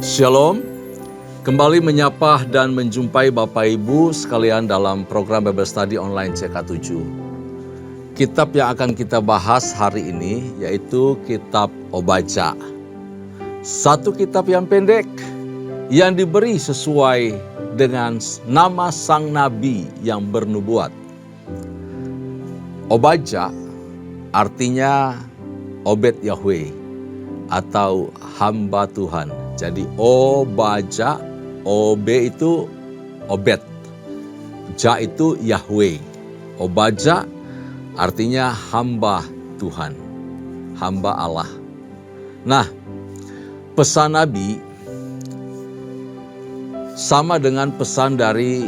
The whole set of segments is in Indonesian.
Shalom, kembali menyapa dan menjumpai Bapak Ibu sekalian dalam program Bible Study Online CK7. Kitab yang akan kita bahas hari ini yaitu kitab Obadja. Satu kitab yang pendek yang diberi sesuai dengan nama sang nabi yang bernubuat. Obadja artinya Obed Yahweh atau hamba Tuhan. Jadi Obadja, Ob itu Obed, Ja itu Yahweh. Obadja artinya hamba Tuhan, hamba Allah. Nah, pesan Nabi sama dengan pesan dari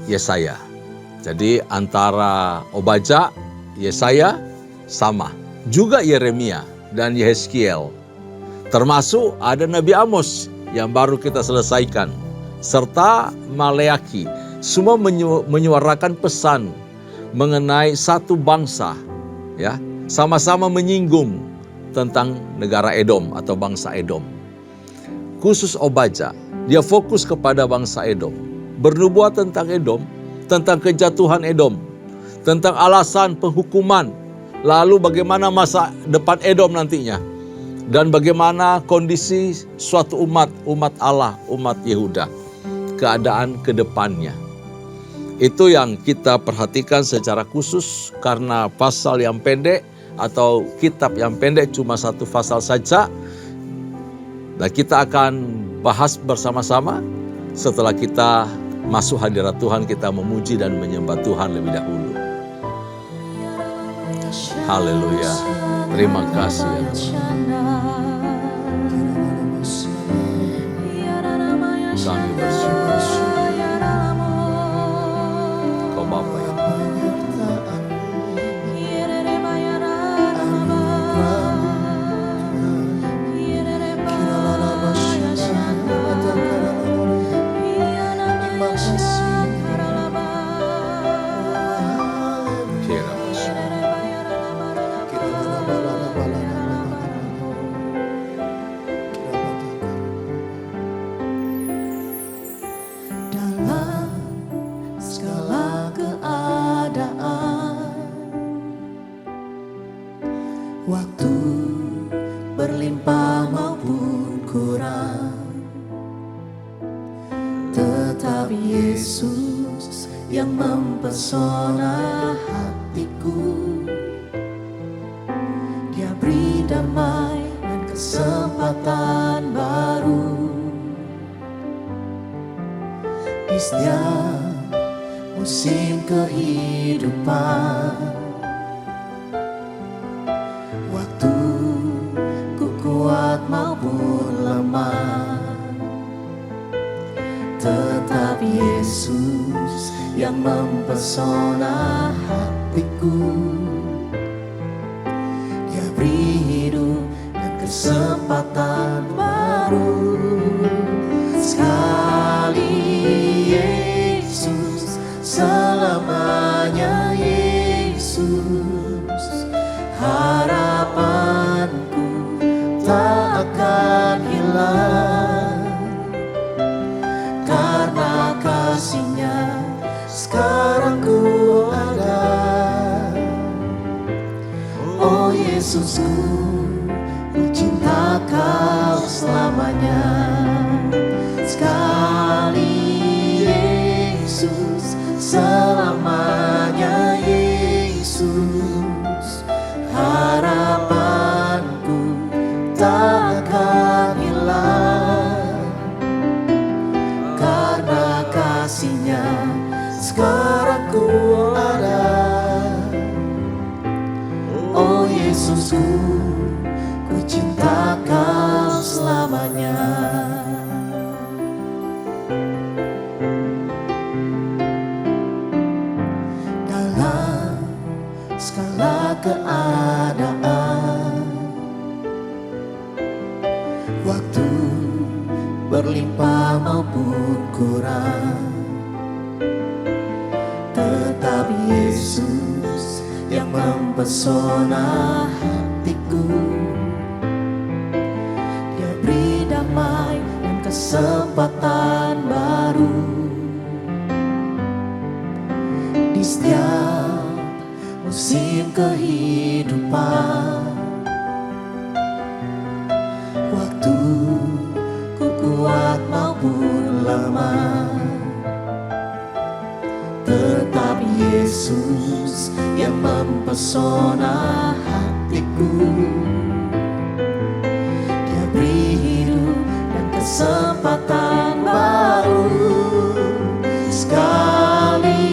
Yesaya. Jadi antara Obadja, Yesaya sama. Juga Yeremia dan Yehezkiel. Termasuk ada Nabi Amos yang baru kita selesaikan. Serta Maleaki. Semua menyuarakan pesan mengenai satu bangsa. Ya, sama-sama menyinggung tentang negara Edom atau bangsa Edom. Khusus Obadja, dia fokus kepada bangsa Edom. Bernubuat tentang Edom, tentang kejatuhan Edom, tentang alasan penghukuman. Lalu bagaimana masa depan Edom nantinya. Dan bagaimana kondisi suatu umat Allah, umat Yehuda. Keadaan ke depannya. Itu yang kita perhatikan secara khusus karena pasal yang pendek atau kitab yang pendek cuma satu pasal saja. Dan kita akan bahas bersama-sama setelah kita masuk hadirat Tuhan, kita memuji dan menyembah Tuhan lebih dahulu. Haleluya. Terima kasih ya Tuhan. Kami bersyukur. Kau Bapa yang waktu berlimpah maupun kurang, tetap Yesus yang mempesona hatiku. Dia beri damai dan kesempatan baru di setiap musim kehidupan. Maupun lemah, tetap Yesus yang mempesona hatiku. Dia beri hidup dan kesempatan baru. Sekali Yesus, selamanya Yesus. Harapanku tak akan hilang, karena kasih-Nya sekarang ku ada. Oh Yesusku, ku cinta Kau selamanya. Sekali Yesus, selamanya Yesus. Harapanku tak akan hilang, karena kasih-Nya sekarang ku ada. Oh Yesusku, ku cinta Kau selamanya. Dalam segala keadaan, waktu berlimpah maupun kurang, tetap Yesus yang mempesona hatiku. Dia beri damai dan kesempatan baru di setiap musim kehidupan. Waktu ku kuat maupun lemah, tetap Yesus yang mempesona hatiku. Dia beri hidup dan kesempatan baru. Sekali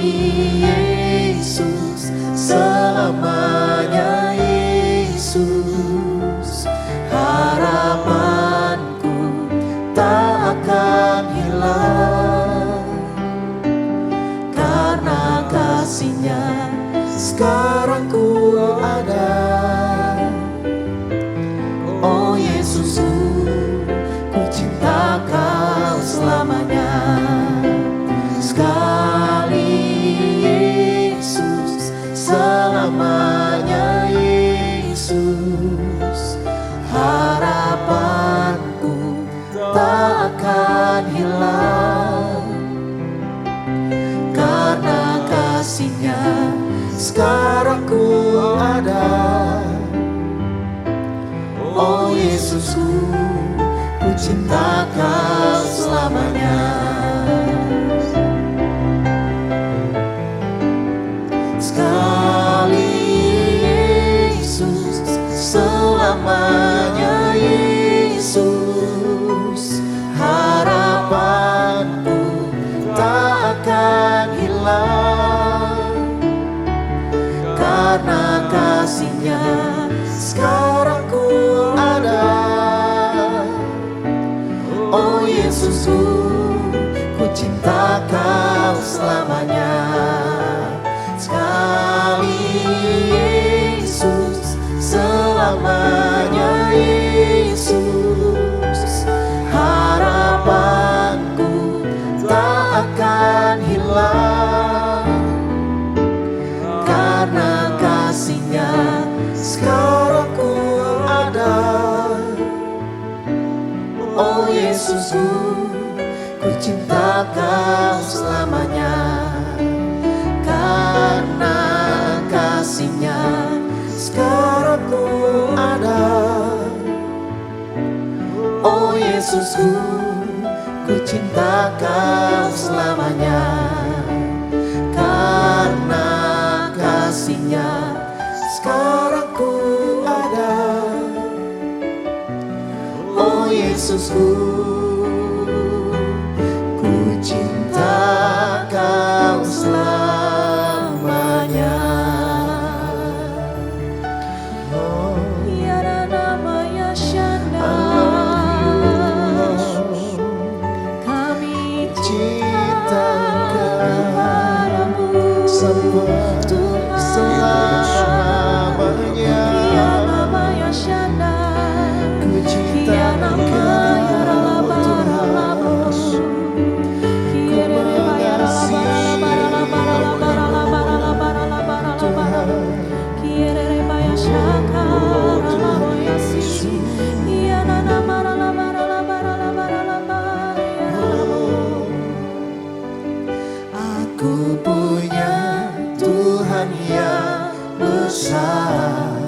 Yesus, selamanya Yesus. Harapanku tak akan hilang, karena kasih-Nya sekarang ku ada. Oh Yesusku, ku cinta Kau selamanya. Sekali Yesus, selamanya Yesus. Harapanku tak akan hilang, karena kasih-Nya sekarang ku ada. Oh Yesusku, ku cinta Kau selamanya. Sekali Yesus, selamanya Yesus. Harapanku tak akan hilang, karena kasih-Nya sekarang ku ada. Oh Yesusku, ku cinta Kau selamanya. Sekali Yesus, selamanya Yesus. Harapanku tak akan hilang, karena kasih-Nya sekarang ku ada. Oh Yesusku, ku cinta Kau selamanya, karena kasih-Nya sekarang ku ada. Oh Yesusku, ku cinta Kau selamanya, karena kasih-Nya sekarang ku ada. Oh Yesusku, ku cinta Kau selamanya. Oh, Tiada namanya Syanda, kami cinta kepadamu Tuhan. selamanya. Tiada namanya Syanda, Ku cinta tiada namanya Ralabaralamu. Aku punya Tuhan yang besar,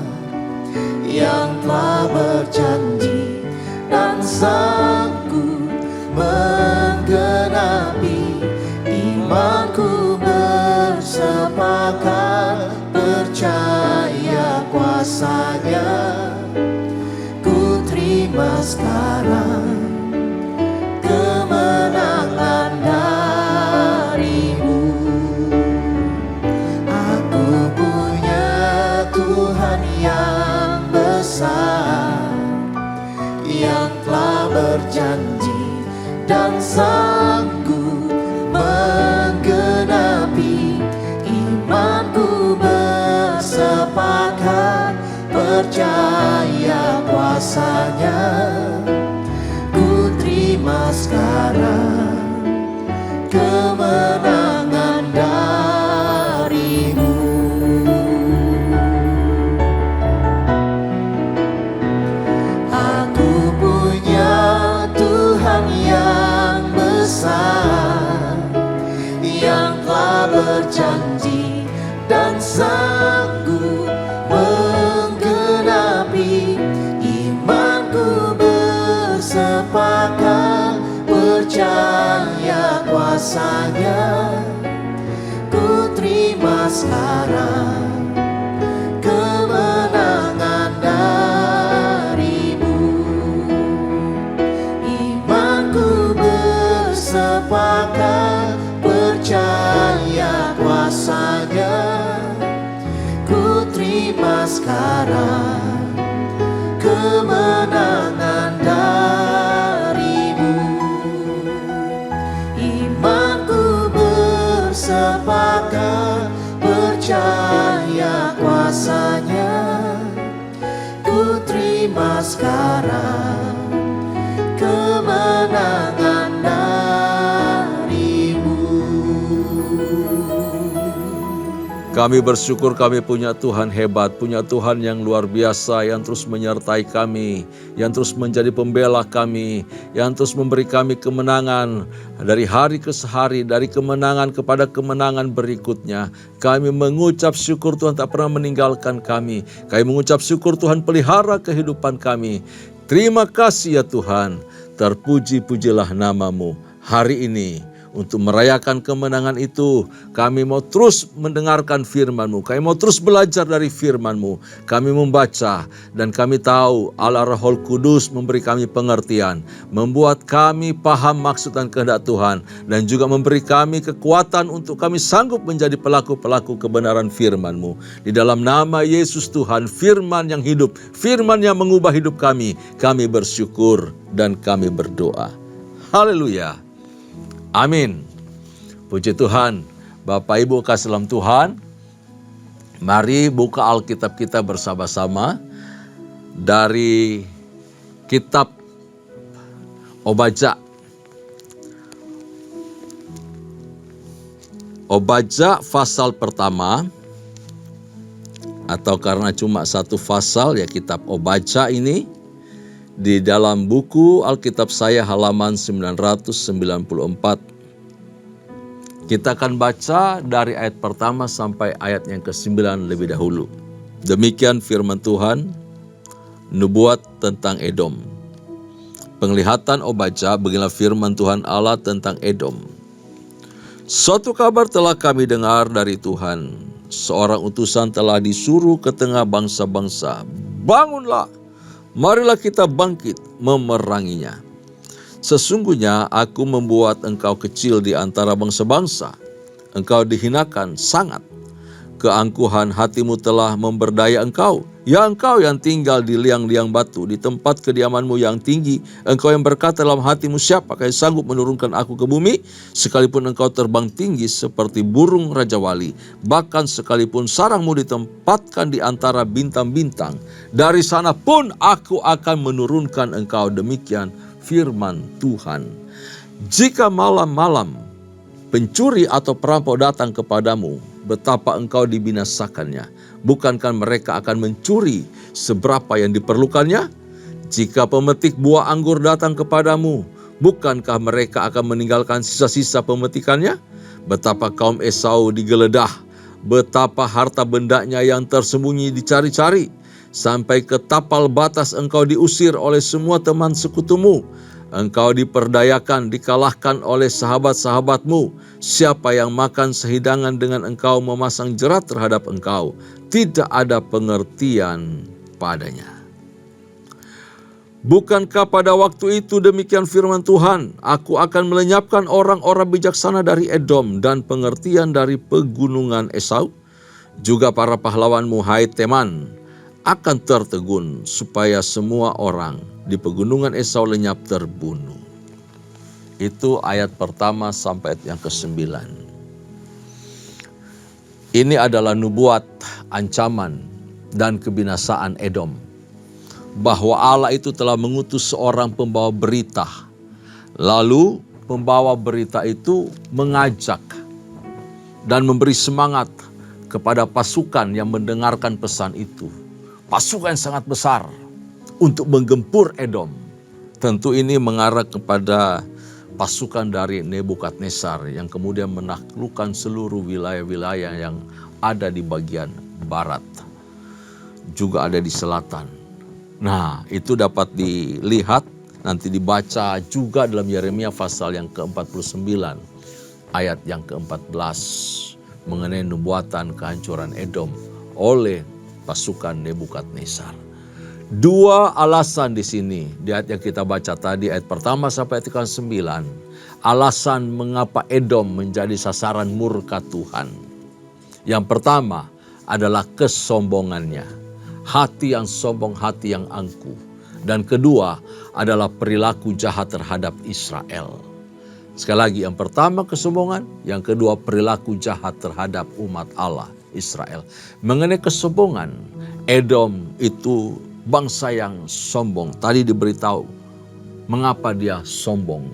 yang telah berjanji dan sanggup menggenapi. Imanku bersepakat percaya kuasa-Nya. Ku terima sekarang kemenangan darimu. Aku punya Tuhan yang besar, yang telah berjanji dan sanggup menggenapi. Imanku bersepakat percaya kuasa-Nya. Ku terima sekarang kemenangan darimu. Aku punya Tuhan yang kuasanya, ku terima sekarang kemenangan darimu. Imanku bersepakat percaya kuasanya, ku terima sekarang kemenangan darimu. Imanku bersepakat percaya kuasanya, ku terima sekarang kemenangan darimu. Kami bersyukur kami punya Tuhan hebat, punya Tuhan yang luar biasa, yang terus menyertai kami, yang terus menjadi pembela kami, yang terus memberi kami kemenangan dari hari ke hari, dari kemenangan kepada kemenangan berikutnya. Kami mengucap syukur Tuhan tak pernah meninggalkan kami. Kami mengucap syukur Tuhan pelihara kehidupan kami. Terima kasih ya Tuhan, terpuji-pujilah namamu hari ini. Untuk merayakan kemenangan itu, kami mau terus mendengarkan firman-Mu. Kami mau terus belajar dari firman-Mu. Kami membaca dan kami tahu Allah Roh Kudus memberi kami pengertian. Membuat kami paham maksud dan kehendak Tuhan. Dan juga memberi kami kekuatan untuk kami sanggup menjadi pelaku-pelaku kebenaran firman-Mu. Di dalam nama Yesus Tuhan, firman yang hidup, firman yang mengubah hidup kami bersyukur dan kami berdoa. Haleluya. Amin. Puji Tuhan. Bapak Ibu kasih dalam Tuhan, mari buka Alkitab kita bersama-sama dari kitab Obadja. Obadja pasal pertama, atau karena cuma satu pasal ya kitab Obadja ini, di dalam buku Alkitab saya halaman 994. Kita akan baca dari ayat pertama sampai ayat yang ke-9 lebih dahulu. Demikian firman Tuhan, nubuat tentang Edom. Penglihatan Obadja, beginilah firman Tuhan Allah tentang Edom. Suatu kabar telah kami dengar dari Tuhan. Seorang utusan telah disuruh ke tengah bangsa-bangsa. Bangunlah! Marilah kita bangkit memeranginya. Sesungguhnya aku membuat engkau kecil di antara bangsa-bangsa. Engkau dihinakan sangat. Keangkuhan hatimu telah memberdaya engkau. Ya engkau yang tinggal di liang-liang batu, di tempat kediamanmu yang tinggi. Engkau yang berkata dalam hatimu, siapakah yang sanggup menurunkan aku ke bumi? Sekalipun engkau terbang tinggi seperti burung Raja Wali. Bahkan sekalipun sarangmu ditempatkan di antara bintang-bintang. Dari sana pun aku akan menurunkan engkau. Demikian firman Tuhan. Jika malam-malam pencuri atau perampok datang kepadamu, betapa engkau dibinasakannya. Bukankah mereka akan mencuri seberapa yang diperlukannya? Jika pemetik buah anggur datang kepadamu, bukankah mereka akan meninggalkan sisa-sisa pemetikannya? Betapa kaum Esau digeledah, betapa harta bendanya yang tersembunyi dicari-cari. Sampai ke tapal batas engkau diusir oleh semua teman sekutumu. Engkau diperdayakan, dikalahkan oleh sahabat-sahabatmu. Siapa yang makan sehidangan dengan engkau memasang jerat terhadap engkau. Tidak ada pengertian padanya. Bukankah pada waktu itu demikian firman Tuhan, aku akan melenyapkan orang-orang bijaksana dari Edom dan pengertian dari pegunungan Esau. Juga para pahlawanmu, hai Teman, akan tertegun supaya semua orang di pegunungan Esau lenyap terbunuh. Itu ayat pertama sampai ayat yang ke-9. Ini adalah nubuat, ancaman, dan kebinasaan Edom. Bahwa Allah itu telah mengutus seorang pembawa berita. Lalu pembawa berita itu mengajak dan memberi semangat kepada pasukan yang mendengarkan pesan itu. Pasukan yang sangat besar untuk menggempur Edom. Tentu ini mengarah kepada pasukan dari Nebukadnezar yang kemudian menaklukkan seluruh wilayah-wilayah yang ada di bagian barat. Juga ada di selatan. Nah, itu dapat dilihat, nanti dibaca juga dalam Yeremia pasal yang ke-49. ayat yang ke-14 mengenai nubuatan kehancuran Edom oleh pasukan Nebukadnezar. Dua alasan di sini, di ayat yang kita baca tadi, ayat pertama sampai ayat ke-9. Alasan mengapa Edom menjadi sasaran murka Tuhan. Yang pertama adalah kesombongannya. Hati yang sombong, hati yang angkuh. Dan kedua adalah perilaku jahat terhadap Israel. Sekali lagi, yang pertama kesombongan, yang kedua perilaku jahat terhadap umat Allah, Israel. Mengenai kesombongan, Edom itu bangsa yang sombong. Tadi diberitahu mengapa dia sombong.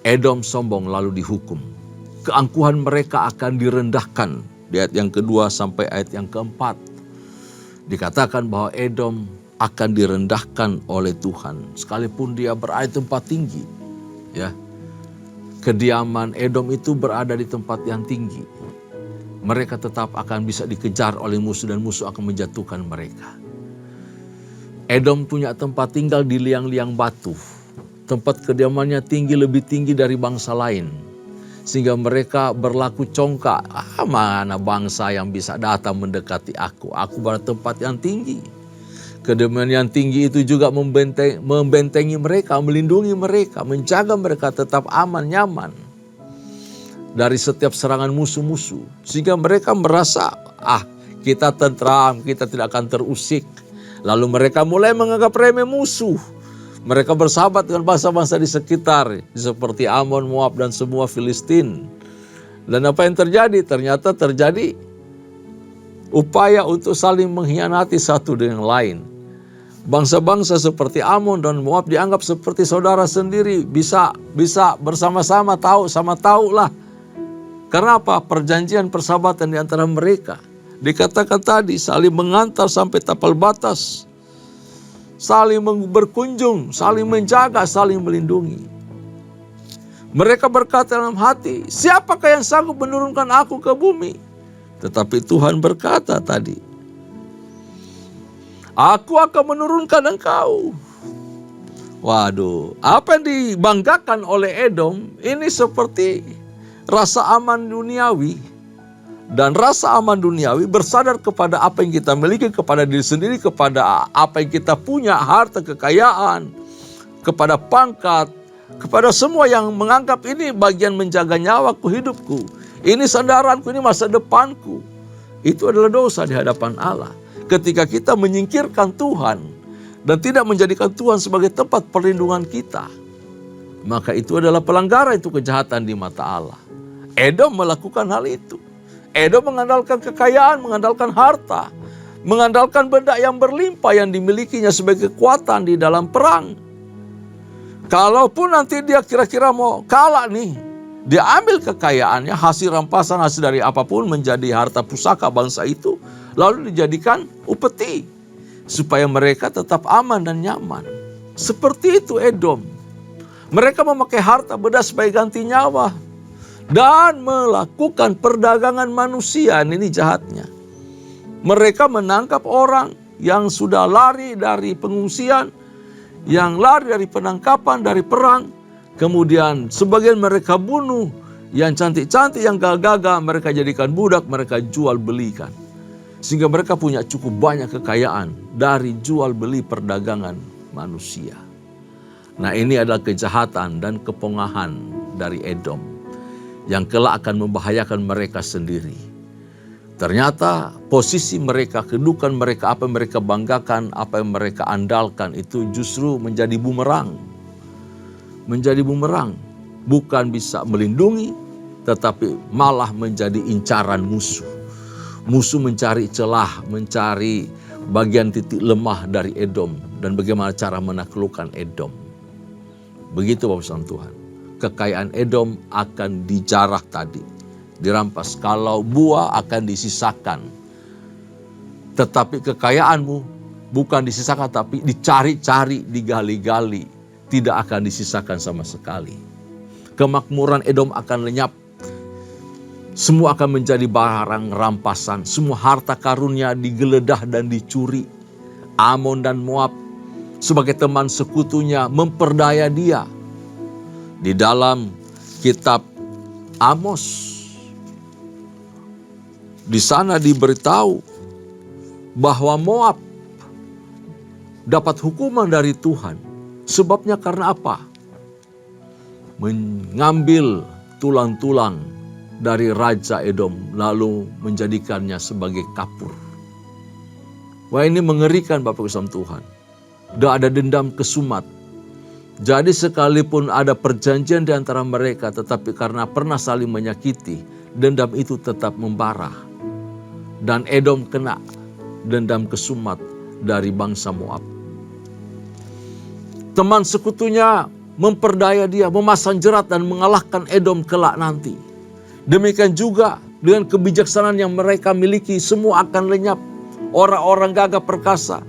Edom sombong lalu dihukum. Keangkuhan mereka akan direndahkan. Di ayat yang kedua sampai ayat yang keempat. Dikatakan bahwa Edom akan direndahkan oleh Tuhan. Sekalipun dia berada di tempat tinggi. Ya, kediaman Edom itu berada di tempat yang tinggi. Mereka tetap akan bisa dikejar oleh musuh dan musuh akan menjatuhkan mereka. Edom punya tempat tinggal di liang-liang batu. Tempat kediamannya tinggi, lebih tinggi dari bangsa lain. Sehingga mereka berlaku congkak. Mana bangsa yang bisa datang mendekati aku? Aku berada tempat yang tinggi. Kediaman yang tinggi itu juga membentengi mereka, melindungi mereka, menjaga mereka tetap aman, nyaman. Dari setiap serangan musuh-musuh. Sehingga mereka merasa, kita tentram, kita tidak akan terusik. Lalu mereka mulai menganggap remeh musuh. Mereka bersahabat dengan bangsa-bangsa di sekitar. Seperti Amon, Moab, dan semua Filistin. Dan apa yang terjadi? Ternyata terjadi upaya untuk saling mengkhianati satu dengan lain. Bangsa-bangsa seperti Amon dan Moab dianggap seperti saudara sendiri. Bisa bersama-sama, tahu sama tahu lah. Karena apa? Perjanjian persahabatan di antara mereka. Dikatakan tadi saling mengantar sampai tapal batas. Saling berkunjung, saling menjaga, saling melindungi. Mereka berkata dalam hati, siapakah yang sanggup menurunkan aku ke bumi? Tetapi Tuhan berkata tadi, aku akan menurunkan engkau. Waduh, apa yang dibanggakan oleh Edom ini seperti rasa aman duniawi. Dan rasa aman duniawi bersandar kepada apa yang kita miliki, kepada diri sendiri, kepada apa yang kita punya, harta, kekayaan, kepada pangkat, kepada semua yang menganggap ini bagian menjaga nyawaku, hidupku. Ini sandaranku, ini masa depanku. Itu adalah dosa di hadapan Allah. Ketika kita menyingkirkan Tuhan dan tidak menjadikan Tuhan sebagai tempat perlindungan kita, maka itu adalah pelanggaran, itu kejahatan di mata Allah. Edom melakukan hal itu. Edom mengandalkan kekayaan, mengandalkan harta, mengandalkan benda yang berlimpah yang dimilikinya sebagai kekuatan di dalam perang. Kalaupun nanti dia kira-kira mau kalah nih, dia ambil kekayaannya, hasil rampasan, hasil dari apapun menjadi harta pusaka bangsa itu, lalu dijadikan upeti supaya mereka tetap aman dan nyaman. Seperti itu Edom. Mereka memakai harta benda sebagai ganti nyawa. Dan melakukan perdagangan manusia, ini jahatnya. Mereka menangkap orang yang sudah lari dari pengungsian, yang lari dari penangkapan, dari perang. Kemudian sebagian mereka bunuh, yang cantik-cantik, yang gagah-gagah mereka jadikan budak, mereka jual belikan. Sehingga mereka punya cukup banyak kekayaan dari jual beli perdagangan manusia. Nah, ini adalah kejahatan dan kepongahan dari Edom yang kelak akan membahayakan mereka sendiri. Ternyata posisi mereka, kedudukan mereka, apa yang mereka banggakan, apa yang mereka andalkan itu justru menjadi bumerang. Menjadi bumerang. Bukan bisa melindungi, tetapi malah menjadi incaran musuh. Musuh mencari celah, mencari bagian titik lemah dari Edom. Dan bagaimana cara menaklukkan Edom. Begitu Bapak Tuhan. Kekayaan Edom akan dijarah tadi, dirampas. Kalau buah akan disisakan. Tetapi kekayaanmu bukan disisakan, tapi dicari-cari, digali-gali. Tidak akan disisakan sama sekali. Kemakmuran Edom akan lenyap. Semua akan menjadi barang rampasan. Semua harta karunia digeledah dan dicuri. Amon dan Moab sebagai teman sekutunya memperdaya dia. Di dalam kitab Amos. Di sana diberitahu bahwa Moab dapat hukuman dari Tuhan. Sebabnya karena apa? Mengambil tulang-tulang dari Raja Edom lalu menjadikannya sebagai kapur. Wah, ini mengerikan Bapak Ibu Tuhan. Udah ada dendam kesumat. Jadi sekalipun ada perjanjian di antara mereka, tetapi karena pernah saling menyakiti, dendam itu tetap membara. Dan Edom kena dendam kesumat dari bangsa Moab. Teman sekutunya memperdaya dia, memasang jerat dan mengalahkan Edom kelak nanti. Demikian juga dengan kebijaksanaan yang mereka miliki, semua akan lenyap. Orang-orang gagah perkasa,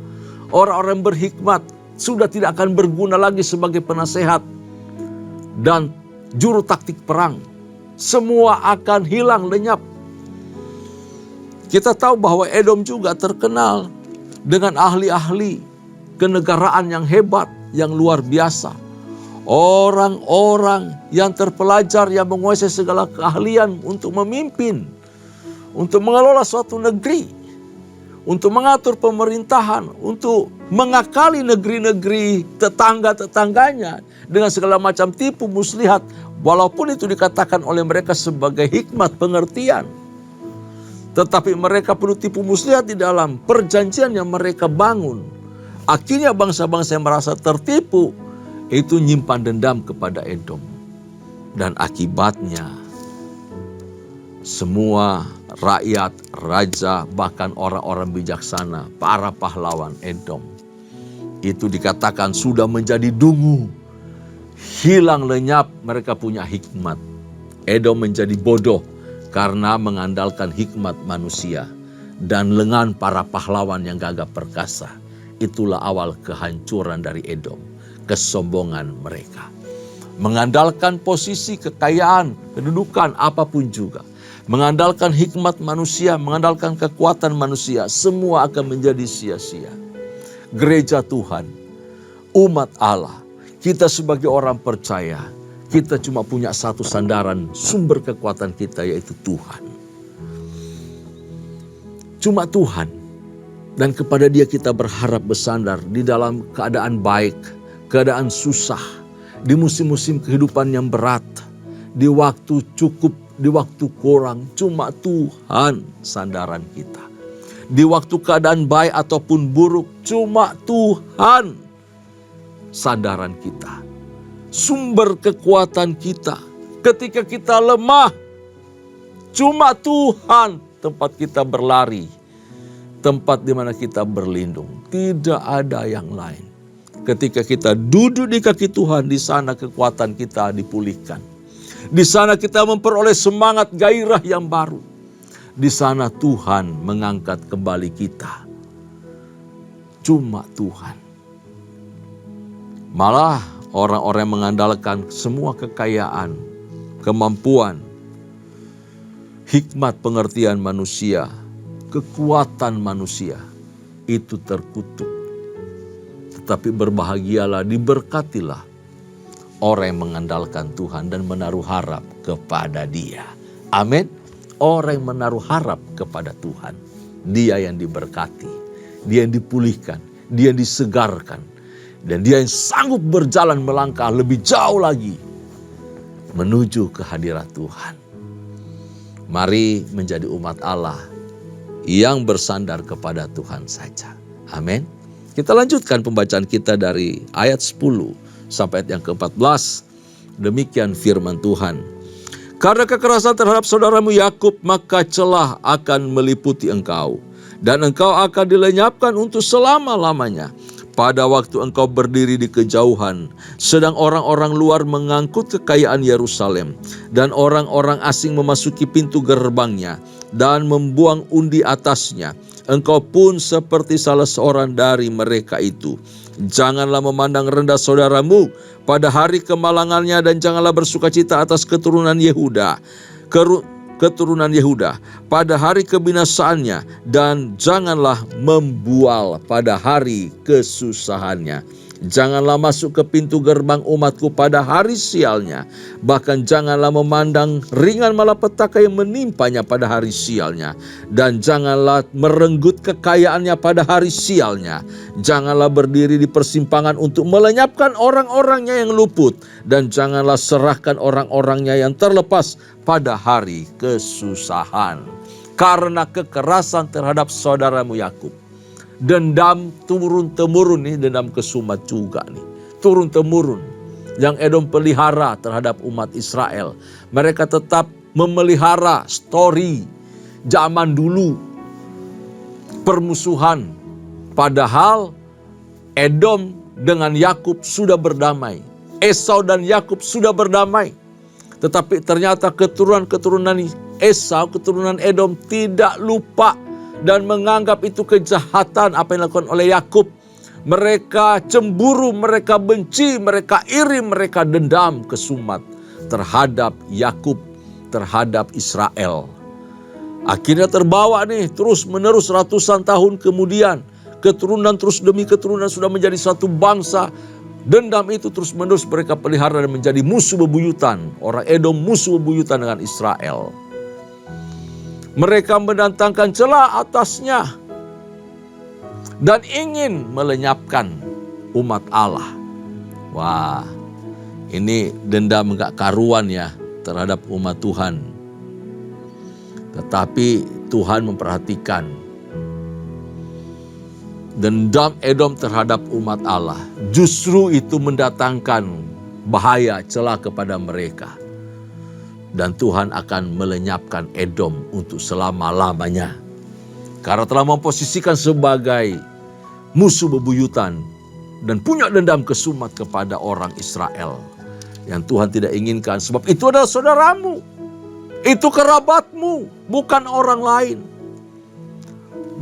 orang-orang berhikmat, sudah tidak akan berguna lagi sebagai penasehat dan juru taktik perang. Semua akan hilang, lenyap. Kita tahu bahwa Edom juga terkenal dengan ahli-ahli kenegaraan yang hebat, yang luar biasa. Orang-orang yang terpelajar, yang menguasai segala keahlian untuk memimpin, untuk mengelola suatu negeri, untuk mengatur pemerintahan, untuk mengakali negeri-negeri tetangga-tetangganya dengan segala macam tipu muslihat. Walaupun itu dikatakan oleh mereka sebagai hikmat pengertian. Tetapi mereka perlu tipu muslihat di dalam perjanjian yang mereka bangun. Akhirnya bangsa-bangsa yang merasa tertipu itu nyimpan dendam kepada Edom. Dan akibatnya semua rakyat, raja, bahkan orang-orang bijaksana, para pahlawan Edom, itu dikatakan sudah menjadi dungu. Hilang lenyap, mereka punya hikmat. Edom menjadi bodoh karena mengandalkan hikmat manusia dan lengan para pahlawan yang gagah perkasa. Itulah awal kehancuran dari Edom, kesombongan mereka. Mengandalkan posisi, kekayaan, kedudukan, apapun juga. Mengandalkan hikmat manusia, mengandalkan kekuatan manusia, semua akan menjadi sia-sia. Gereja Tuhan, umat Allah, kita sebagai orang percaya, kita cuma punya satu sandaran sumber kekuatan kita, yaitu Tuhan. Cuma Tuhan. Dan kepada Dia kita berharap bersandar di dalam keadaan baik, keadaan susah, di musim-musim kehidupan yang berat, di waktu cukup, di waktu kurang, cuma Tuhan sandaran kita. Di waktu keadaan baik ataupun buruk, cuma Tuhan sandaran kita. Sumber kekuatan kita. Ketika kita lemah, cuma Tuhan tempat kita berlari. Tempat di mana kita berlindung. Tidak ada yang lain. Ketika kita duduk di kaki Tuhan, di sana kekuatan kita dipulihkan. Di sana kita memperoleh semangat gairah yang baru. Di sana Tuhan mengangkat kembali kita. Cuma Tuhan. Malah orang-orang yang mengandalkan semua kekayaan, kemampuan, hikmat pengertian manusia, kekuatan manusia, itu terkutuk. Tetapi berbahagialah, diberkatilah orang yang mengandalkan Tuhan dan menaruh harap kepada Dia. Amin. Orang yang menaruh harap kepada Tuhan, dia yang diberkati, dia yang dipulihkan, dia yang disegarkan. Dan dia yang sanggup berjalan melangkah lebih jauh lagi menuju kehadirat Tuhan. Mari menjadi umat Allah yang bersandar kepada Tuhan saja. Amin. Kita lanjutkan pembacaan kita dari ayat 10 sampai ayat yang ke-14. Demikian firman Tuhan. Karena kekerasan terhadap saudaramu Yakub, maka celah akan meliputi engkau. Dan engkau akan dilenyapkan untuk selama-lamanya. Pada waktu engkau berdiri di kejauhan, sedang orang-orang luar mengangkut kekayaan Yerusalem, dan orang-orang asing memasuki pintu gerbangnya, dan membuang undi atasnya, engkau pun seperti salah seorang dari mereka itu. Janganlah memandang rendah saudaramu pada hari kemalangannya, dan janganlah bersukacita atas keturunan Yehuda pada hari kebinasaannya, dan janganlah membual pada hari kesusahannya. Janganlah masuk ke pintu gerbang umatku pada hari sialnya. Bahkan janganlah memandang ringan malapetaka yang menimpanya pada hari sialnya. Dan janganlah merenggut kekayaannya pada hari sialnya. Janganlah berdiri di persimpangan untuk melenyapkan orang-orangnya yang luput. Dan janganlah serahkan orang-orangnya yang terlepas pada hari kesusahan. Karena kekerasan terhadap saudaramu Yakub. Dendam turun-temurun nih, dendam kesumat juga nih. Turun-temurun yang Edom pelihara terhadap umat Israel. Mereka tetap memelihara story zaman dulu. Permusuhan. Padahal Edom dengan Yakub sudah berdamai. Esau dan Yakub sudah berdamai. Tetapi ternyata keturunan-keturunan Esau, keturunan Edom tidak lupa dan menganggap itu kejahatan apa yang dilakukan oleh Yakub. Mereka cemburu, mereka benci, mereka iri, mereka dendam kesumat terhadap Yakub, terhadap Israel. Akhirnya terbawa nih terus menerus ratusan tahun kemudian. Keturunan terus demi keturunan sudah menjadi satu bangsa. Dendam itu terus menerus mereka pelihara dan menjadi musuh bebuyutan. Orang Edom musuh bebuyutan dengan Israel. Mereka mendatangkan celah atasnya dan ingin melenyapkan umat Allah. Wah, ini dendam enggak karuan ya terhadap umat Tuhan. Tetapi Tuhan memperhatikan dendam Edom terhadap umat Allah. Justru itu mendatangkan bahaya, celah kepada mereka. Dan Tuhan akan melenyapkan Edom untuk selama-lamanya. Karena telah memposisikan sebagai musuh bebuyutan dan punya dendam kesumat kepada orang Israel. Yang Tuhan tidak inginkan, sebab itu adalah saudaramu. Itu kerabatmu, bukan orang lain.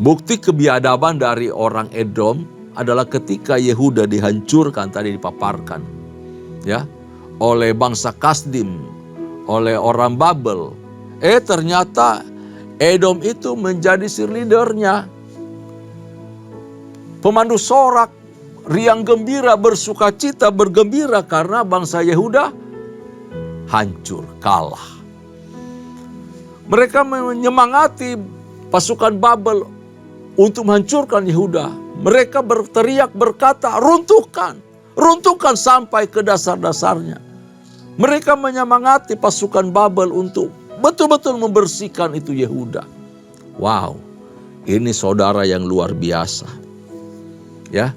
Bukti kebiadaban dari orang Edom adalah ketika Yehuda dihancurkan, tadi dipaparkan. Ya, oleh bangsa Kasdim, oleh orang Babel. Ternyata Edom itu menjadi cheerleadernya. Pemandu sorak, riang gembira, bersuka cita, bergembira karena bangsa Yehuda hancur, kalah. Mereka menyemangati pasukan Babel untuk menghancurkan Yehuda. Mereka berteriak berkata, runtuhkan, runtuhkan sampai ke dasar-dasarnya. Mereka menyemangati pasukan Babel untuk betul-betul membersihkan itu Yehuda. Wow, ini saudara yang luar biasa. Ya,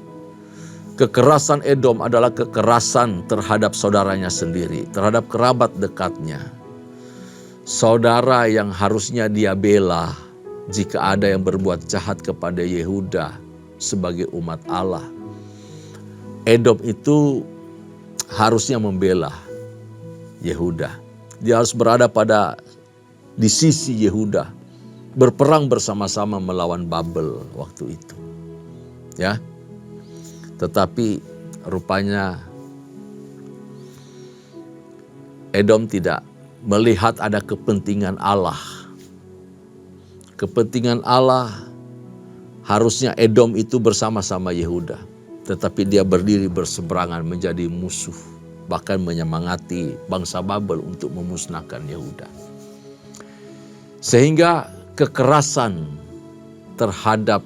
kekerasan Edom adalah kekerasan terhadap saudaranya sendiri, terhadap kerabat dekatnya. Saudara yang harusnya dia bela jika ada yang berbuat jahat kepada Yehuda sebagai umat Allah. Edom itu harusnya membela Yehuda. Dia harus berada di sisi Yehuda. Berperang bersama-sama melawan Babel waktu itu. Ya. Tetapi rupanya Edom tidak melihat ada kepentingan Allah. Kepentingan Allah harusnya Edom itu bersama-sama Yehuda. Tetapi dia berdiri berseberangan menjadi musuh. Bahkan menyemangati bangsa Babel untuk memusnahkan Yehuda. Sehingga kekerasan terhadap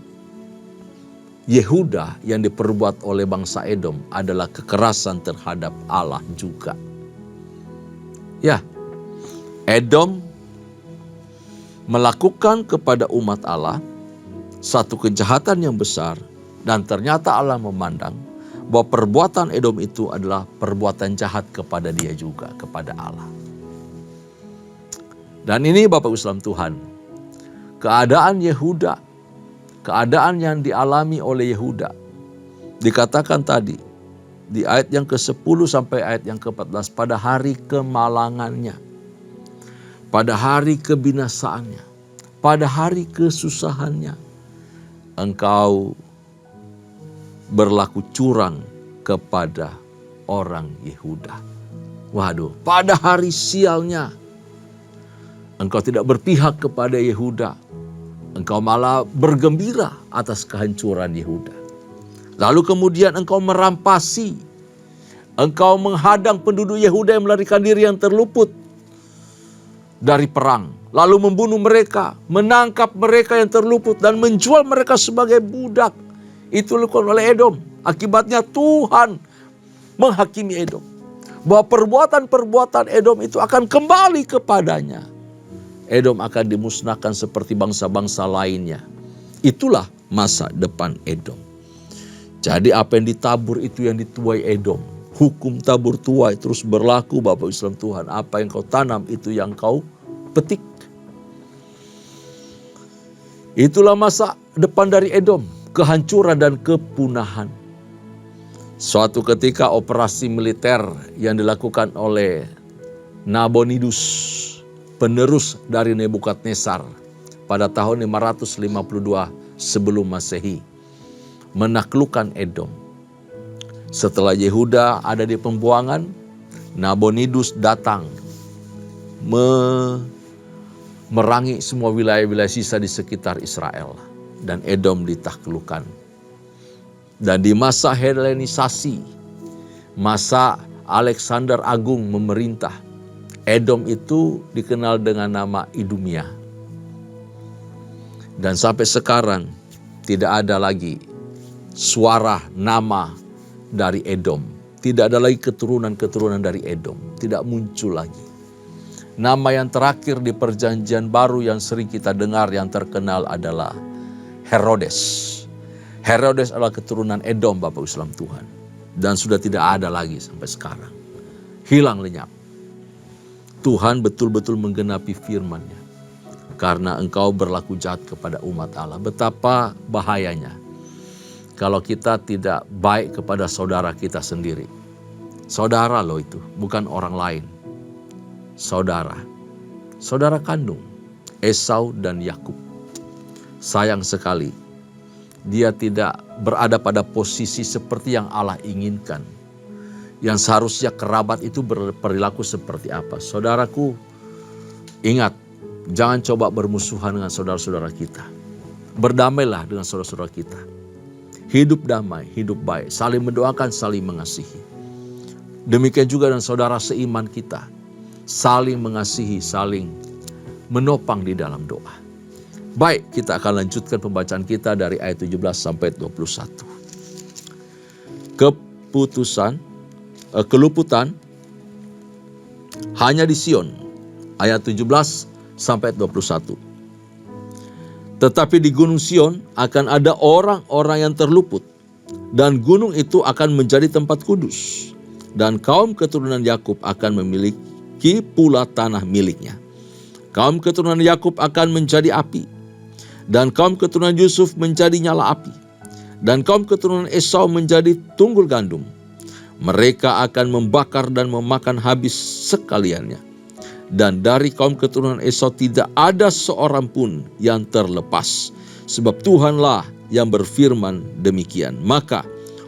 Yehuda yang diperbuat oleh bangsa Edom adalah kekerasan terhadap Allah juga. Ya, Edom melakukan kepada umat Allah satu kejahatan yang besar dan ternyata Allah memandang bahwa perbuatan Edom itu adalah perbuatan jahat kepada dia juga, kepada Allah. Dan ini Bapak Islam Tuhan, keadaan Yehuda, keadaan yang dialami oleh Yehuda, dikatakan tadi, di ayat yang ke-10 sampai ayat yang ke-14, pada hari kemalangannya, pada hari kebinasaannya, pada hari kesusahannya, engkau berlaku curang kepada orang Yehuda. Waduh, pada hari sialnya engkau tidak berpihak kepada Yehuda. Engkau malah bergembira atas kehancuran Yehuda. Lalu kemudian engkau merampasi, engkau menghadang penduduk Yehuda yang melarikan diri yang terluput dari perang. Lalu membunuh mereka, menangkap mereka yang terluput dan menjual mereka sebagai budak. Itu dilakukan oleh Edom. Akibatnya Tuhan menghakimi Edom. Bahwa perbuatan-perbuatan Edom itu akan kembali kepadanya. Edom akan dimusnahkan seperti bangsa-bangsa lainnya. Itulah masa depan Edom. Jadi apa yang ditabur itu yang dituai Edom. Hukum tabur tuai terus berlaku Bapak Islam Tuhan. Apa yang kau tanam itu yang kau petik. Itulah masa depan dari Edom. Kehancuran dan kepunahan. Suatu ketika operasi militer yang dilakukan oleh Nabonidus, penerus dari Nebukadnezar pada tahun 552 sebelum Masehi, menaklukkan Edom. Setelah Yehuda ada di pembuangan, Nabonidus datang memerangi semua wilayah-wilayah sisa di sekitar Israel. Dan Edom ditaklukkan. Dan di masa Helenisasi, masa Alexander Agung memerintah, Edom itu dikenal dengan nama Idumea. Dan sampai sekarang tidak ada lagi suara nama dari Edom. Tidak ada lagi keturunan-keturunan dari Edom. Tidak muncul lagi. Nama yang terakhir di perjanjian baru yang sering kita dengar yang terkenal adalah Herodes. Herodes adalah keturunan Edom Bapak Islam Tuhan. Dan sudah tidak ada lagi sampai sekarang. Hilang lenyap. Tuhan betul-betul menggenapi firman-Nya. Karena engkau berlaku jahat kepada umat Allah. Betapa bahayanya kalau kita tidak baik kepada saudara kita sendiri. Saudara loh itu, bukan orang lain. Saudara. Saudara kandung. Esau dan Yakub. Sayang sekali, dia tidak berada pada posisi seperti yang Allah inginkan. Yang seharusnya kerabat itu berperilaku seperti apa. Saudaraku, ingat, jangan coba bermusuhan dengan saudara-saudara kita. Berdamailah dengan saudara-saudara kita. Hidup damai, hidup baik, saling mendoakan, saling mengasihi. Demikian juga dengan saudara seiman kita. Saling mengasihi, saling menopang di dalam doa. Baik, kita akan lanjutkan pembacaan kita dari ayat 17 sampai 21. Keluputan hanya di Sion, ayat 17 sampai 21. Tetapi di gunung Sion akan ada orang-orang yang terluput, dan gunung itu akan menjadi tempat kudus, dan kaum keturunan Yakub akan memiliki pula tanah miliknya. Kaum keturunan Yakub akan menjadi api, dan kaum keturunan Yusuf menjadi nyala api, dan kaum keturunan Esau menjadi tunggul gandum. Mereka akan membakar dan memakan habis sekaliannya. Dan dari kaum keturunan Esau tidak ada seorang pun yang terlepas. Sebab Tuhanlah yang berfirman demikian. Maka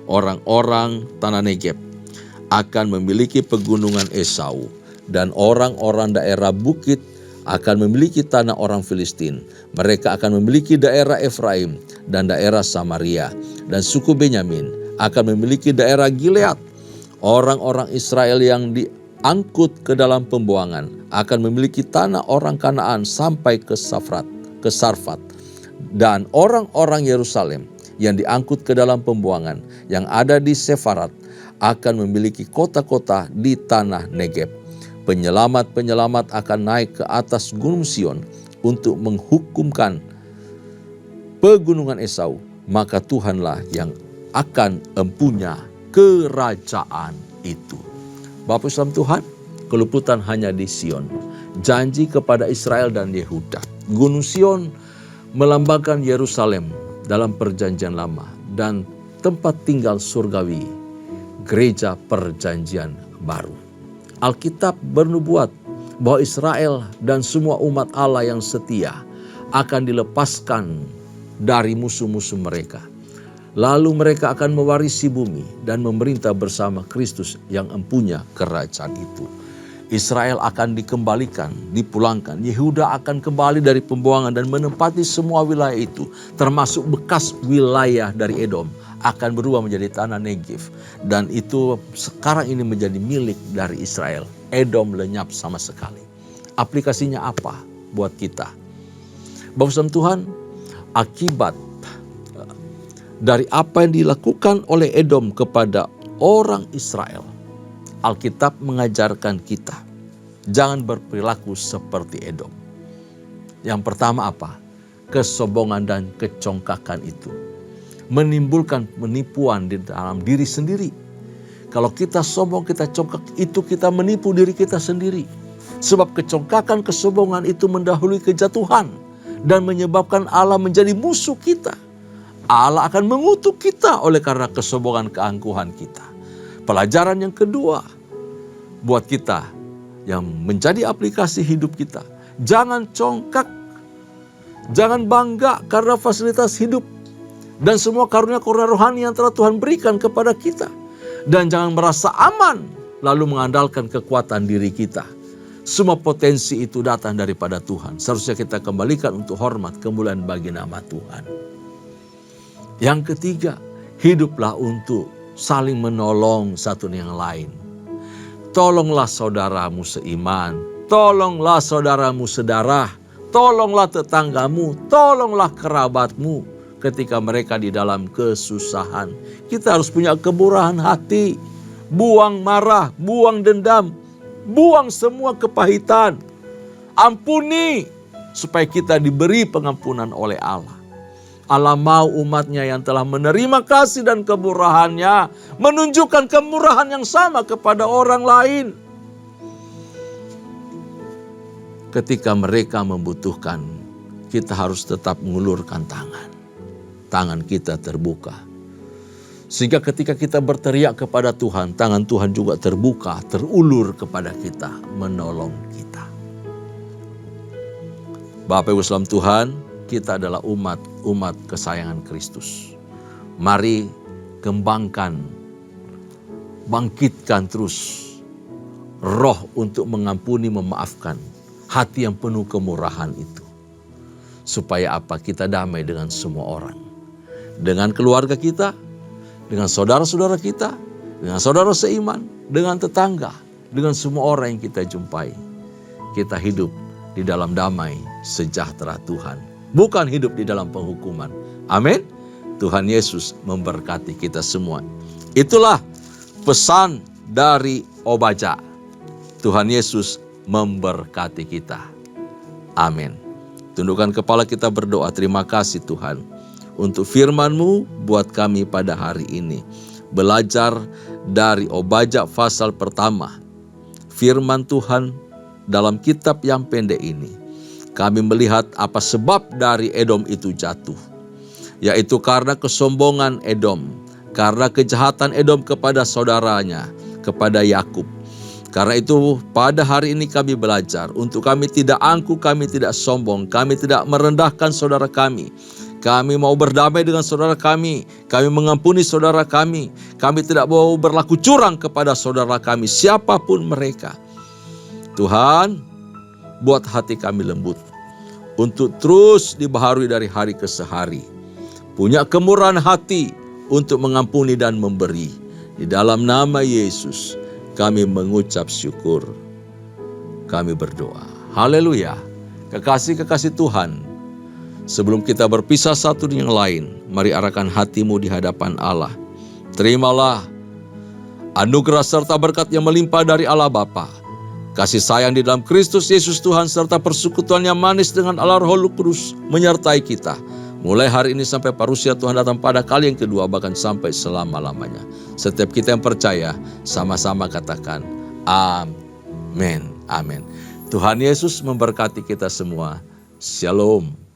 orang-orang tanah Negeb akan memiliki pegunungan Esau, dan orang-orang daerah bukit akan memiliki tanah orang Filistin. Mereka akan memiliki daerah Efraim dan daerah Samaria. Dan suku Benyamin akan memiliki daerah Gilead. Orang-orang Israel yang diangkut ke dalam pembuangan akan memiliki tanah orang Kanaan sampai ke Sarfat. Dan orang-orang Yerusalem yang diangkut ke dalam pembuangan yang ada di Sefarat akan memiliki kota-kota di tanah Negeb. Penyelamat-penyelamat akan naik ke atas gunung Sion untuk menghukumkan pegunungan Esau. Maka Tuhanlah yang akan empunya kerajaan itu. Bapak Islam Tuhan, keluputan hanya di Sion. Janji kepada Israel dan Yehuda. Gunung Sion melambangkan Yerusalem dalam perjanjian lama. Dan tempat tinggal surgawi, gereja perjanjian baru. Alkitab bernubuat bahwa Israel dan semua umat Allah yang setia akan dilepaskan dari musuh-musuh mereka. Lalu mereka akan mewarisi bumi dan memerintah bersama Kristus yang empunya kerajaan itu. Israel akan dikembalikan, dipulangkan. Yehuda akan kembali dari pembuangan dan menempati semua wilayah itu, termasuk bekas wilayah dari Edom, akan berubah menjadi tanah Negev. Dan itu sekarang ini menjadi milik dari Israel. Edom lenyap sama sekali. Aplikasinya apa buat kita? Bapak Tuhan, akibat dari apa yang dilakukan oleh Edom kepada orang Israel, Alkitab mengajarkan kita, jangan berperilaku seperti Edom. Yang pertama apa? Kesombongan dan kecongkakan itu menimbulkan penipuan di dalam diri sendiri. Kalau kita sombong, kita congkak, itu kita menipu diri kita sendiri. Sebab kecongkakan, kesombongan itu mendahului kejatuhan dan menyebabkan Allah menjadi musuh kita. Allah akan mengutuk kita oleh karena kesombongan, keangkuhan kita. Pelajaran yang kedua buat kita yang menjadi aplikasi hidup kita. Jangan congkak, jangan bangga karena fasilitas hidup dan semua karunia-karunia rohani yang telah Tuhan berikan kepada kita. Dan jangan merasa aman lalu mengandalkan kekuatan diri kita. Semua potensi itu datang daripada Tuhan. Seharusnya kita kembalikan untuk hormat kemuliaan bagi nama Tuhan. Yang ketiga, hiduplah untuk saling menolong satu yang lain. Tolonglah saudaramu seiman, tolonglah saudaramu sedarah, tolonglah tetanggamu, tolonglah kerabatmu ketika mereka di dalam kesusahan. Kita harus punya kemurahan hati, buang marah, buang dendam, buang semua kepahitan. Ampuni supaya kita diberi pengampunan oleh Allah. Allah mau umatnya yang telah menerima kasih dan kemurahannya menunjukkan kemurahan yang sama kepada orang lain. Ketika mereka membutuhkan, kita harus tetap mengulurkan tangan. Tangan kita terbuka. Sehingga ketika kita berteriak kepada Tuhan, tangan Tuhan juga terbuka, terulur kepada kita, menolong kita. Bapak Ibu saudara Tuhan, kita adalah umat kesayangan Kristus. Mari kembangkan, bangkitkan terus roh untuk mengampuni, memaafkan, hati yang penuh kemurahan itu. Supaya apa? Kita damai dengan semua orang. Dengan keluarga kita, dengan saudara-saudara kita, dengan saudara seiman, dengan tetangga, dengan semua orang yang kita jumpai. Kita hidup di dalam damai sejahtera Tuhan. Bukan hidup di dalam penghukuman. Amin. Tuhan Yesus memberkati kita semua. Itulah pesan dari Obaja. Tuhan Yesus memberkati kita. Amin. Tundukkan kepala kita berdoa. Terima kasih Tuhan untuk firman-Mu buat kami pada hari ini. Belajar dari Obaja pasal pertama. Firman Tuhan dalam kitab yang pendek ini. Kami melihat apa sebab dari Edom itu jatuh. Yaitu karena kesombongan Edom. Karena kejahatan Edom kepada saudaranya, kepada Yakub. Karena itu pada hari ini kami belajar untuk kami tidak angkuh, kami tidak sombong, kami tidak merendahkan saudara kami. Kami mau berdamai dengan saudara kami mengampuni saudara kami tidak mau berlaku curang kepada saudara kami, siapapun mereka. Tuhan, buat hati kami lembut untuk terus dibaharui dari hari ke hari. Punya kemurahan hati untuk mengampuni dan memberi. Di dalam nama Yesus kami mengucap syukur. Kami berdoa. Haleluya. Kekasih-kekasih Tuhan, sebelum kita berpisah satu dengan yang lain, mari arahkan hatimu di hadapan Allah. Terimalah anugerah serta berkat yang melimpah dari Allah Bapa, kasih sayang di dalam Kristus Yesus Tuhan, serta persekutuan yang manis dengan Allah Roh Kudus menyertai kita. Mulai hari ini sampai parusia Tuhan datang pada kali yang kedua, bahkan sampai selama-lamanya. Setiap kita yang percaya, sama-sama katakan, amin, amin. Tuhan Yesus memberkati kita semua. Shalom.